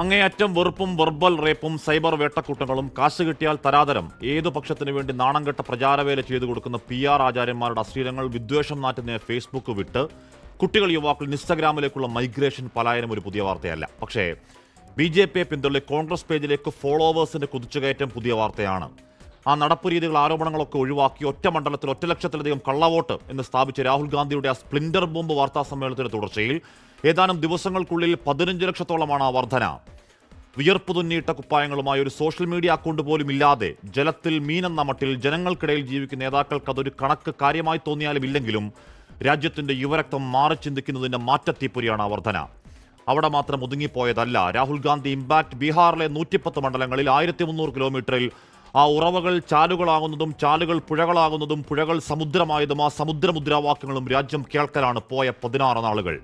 അങ്ങേയറ്റം വെറുപ്പും verbal റേപ്പും cyber വേട്ടക്കൂട്ടങ്ങളും കാശ് കിട്ടിയാൽ തരാതരം ഏതു പക്ഷത്തിനു വേണ്ടി നാണംകെട്ട പ്രചാരവേല ചെയ്തു കൊടുക്കുന്ന PR ആചാര്യന്മാരുടെ അശ്ലീലങ്ങൾ വിദ്വേഷം നാട്ടുന്ന ഫേസ്ബുക്ക് വിട്ട് കുട്ടികൾ യുവാക്കൾ ഇൻസ്റ്റഗ്രാമിലേക്കുള്ള മൈഗ്രേഷൻ പലായനം ഒരു പുതിയ വാർത്തയല്ല. പക്ഷേ BJP പിന്തുണി കോൺഗ്രസ് പേജിലേക്ക് ഫോളോവേഴ്സിന്റെ കുതിച്ചുകയറ്റം പുതിയ വാർത്തയാണ്. ആ നടപ്പ് രീതികൾ ആരോപണങ്ങളൊക്കെ ഒഴിവാക്കി ഒറ്റ മണ്ഡലത്തിൽ 1 ലക്ഷത്തിലധികം കള്ളവോട്ട് എന്ന് സ്ഥാപിച്ച രാഹുൽ ഗാന്ധിയുടെ ആ സ്പ്ലിൻഡർ ബോംബ് വാർത്താ സമ്മേളനത്തിന്റെ തുടർച്ചയിൽ ഏതാനും ദിവസങ്ങൾക്കുള്ളിൽ 15 ലക്ഷത്തോളമാണ് ആ വർധന. വിയർപ്പ് തുന്നിയിട്ട കുപ്പായങ്ങളുമായി ഒരു സോഷ്യൽ മീഡിയ അക്കൗണ്ട് പോലും ഇല്ലാതെ ജലത്തിൽ മീനെന്ന മട്ടിൽ ജനങ്ങൾക്കിടയിൽ ജീവിക്കുന്ന നേതാക്കൾക്ക് അതൊരു കണക്ക് കാര്യമായി തോന്നിയാലും ഇല്ലെങ്കിലും രാജ്യത്തിന്റെ യുവരക്തം മാറി ചിന്തിക്കുന്നതിന്റെ മാറ്റത്തീപ്പൊരിയാണ് ആ വർധന. അവിടെ മാത്രം ഒതുങ്ങിപ്പോയതല്ല. രാഹുൽ ഗാന്ധി ഇമ്പാക്ട് ബീഹാറിലെ 110 മണ്ഡലങ്ങളിൽ 1300 കിലോമീറ്ററിൽ ആ ഉറവകൾ ചാലുകളാകുന്നതും ചാലുകൾ പുഴകളാകുന്നതും പുഴകൾ സമുദ്രമായതും ആ സമുദ്രമുദ്രാവാക്യങ്ങളും രാജ്യം കേൾക്കലാണ് പോയ 16 നാളുകൾ.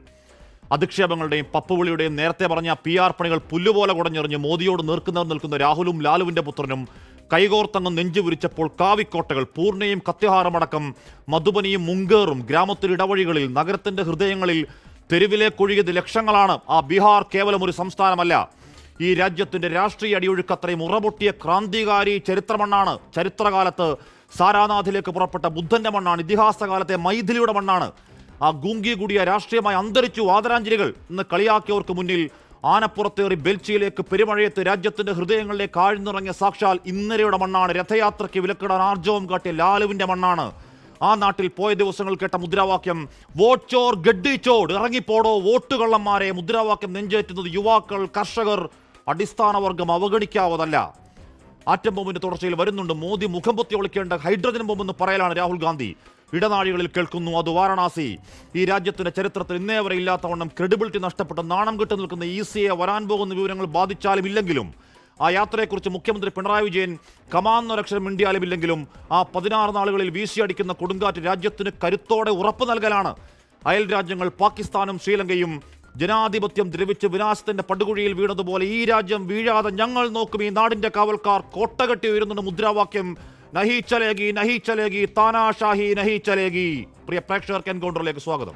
അധിക്ഷേപങ്ങളുടെയും പപ്പുവിളിയുടെയും നേരത്തെ പറഞ്ഞ PR പണികൾ പുല്ലുപോലെ കുടഞ്ഞെറിഞ്ഞ് മോദിയോട് നേർക്കുന്നവർ നിൽക്കുന്ന രാഹുലും ലാലുവിന്റെ പുത്രനും കൈകോർത്തങ്ങ് നെഞ്ചു വിരിച്ചപ്പോൾ കാവിക്കോട്ടകൾ പൂർണ്ണയും കത്യഹാരമടക്കം മധുബനിയും മുങ്കേറും ഗ്രാമത്തിൽ ഇടവഴികളിൽ നഗരത്തിന്റെ ഹൃദയങ്ങളിൽ തെരുവിലേക്കൊഴുകിയത് ലക്ഷങ്ങളാണ്. ആ ബീഹാർ കേവലം ഒരു സംസ്ഥാനമല്ല, ഈ രാജ്യത്തിന്റെ രാഷ്ട്രീയ അടിയൊഴുക്ക് അത്രയും ഉറപൊട്ടിയ ക്രാന്തികാരി ചരിത്രമണ്ണാണ്. ചരിത്രകാലത്ത് സാരാനാഥിലേക്ക് പുറപ്പെട്ട ബുദ്ധന്റെ മണ്ണാണ്. ഇതിഹാസകാലത്തെ മൈഥിലിയുടെ മണ്ണാണ്. ആ ഗൂങ്കി കൂടിയ രാഷ്ട്രീയമായി അന്തരിച്ചു ആദരാഞ്ജലികൾ എന്ന് കളിയാക്കിയവർക്ക് മുന്നിൽ ആനപ്പുറത്തേറി ബെൽച്ചിയിലേക്ക് പെരുമഴയത്ത് രാജ്യത്തിന്റെ ഹൃദയങ്ങളിലേക്ക് ആഴ്ന്നിറങ്ങിയ സാക്ഷാൽ ഇന്നലെയുടെ മണ്ണാണ്. രഥയാത്രയ്ക്ക് വിലക്കിടാൻ ആർജവം കാട്ടിയ ലാലുവിന്റെ മണ്ണാണ്. ആ നാട്ടിൽ പോയ ദിവസങ്ങൾ കേട്ട മുദ്രാവാക്യം വോട്ട് ചോർ ഗഡ്ഡിച്ചോട്, ഇറങ്ങിപ്പോടോ വോട്ടുകള്ളന്മാരെ. മുദ്രാവാക്യം നെഞ്ചേറ്റുന്നത് യുവാക്കൾ, കർഷകർ, അടിസ്ഥാന വർഗം അവഗണിക്കാവതല്ല. ആറ്റം ബോംബിന്റെ തുടർച്ചയിൽ വരുന്നുണ്ട്. മോദി മുഖം പൊത്തി ഒളിക്കേണ്ട ഹൈഡ്രജൻ ബോംബെന്ന് പറയലാണ് രാഹുൽ ഗാന്ധി. ഇടനാഴികളിൽ കേൾക്കുന്നു അത് വാരണാസി. ഈ രാജ്യത്തിന്റെ ചരിത്രത്തിൽ ഇന്നേ വരെ ഇല്ലാത്തവണ്ണം ക്രെഡിബിലിറ്റി നഷ്ടപ്പെട്ട് നാണം കെട്ട് നിൽക്കുന്ന ECയെ വരാൻ പോകുന്ന വിവരങ്ങൾ ബാധിച്ചാലും ഇല്ലെങ്കിലും ആ യാത്രയെക്കുറിച്ച് മുഖ്യമന്ത്രി പിണറായി വിജയൻ കമാന്നൊരക്ഷരം മിണ്ടിയാലും ഇല്ലെങ്കിലും ആ 16 നാളുകളിൽ വീശിയടിക്കുന്ന കൊടുങ്കാറ്റ് രാജ്യത്തിന് കരുത്തോടെ ഉറപ്പ് നൽകലാണ്. അയൽ രാജ്യങ്ങൾ പാകിസ്ഥാനും ശ്രീലങ്കയും ജനാധിപത്യം ദ്രവിച്ച് വിനാശത്തിന്റെ പടുകുഴിയിൽ വീണതുപോലെ ഈ രാജ്യം വീഴാതെ ഞങ്ങൾ നോക്കും. ഈ നാടിന്റെ കാവൽക്കാർ കോട്ടകെട്ടി ഉയരുന്നുണ്ട് മുദ്രാവാക്യം നഹി ചലേഗി നഹി ചലേഗി താനാഷാഹി നഹി ചലേഗി. പ്രിയ പ്രേക്ഷകർക്ക് എൻകൗണ്ടറിലേക്ക് സ്വാഗതം.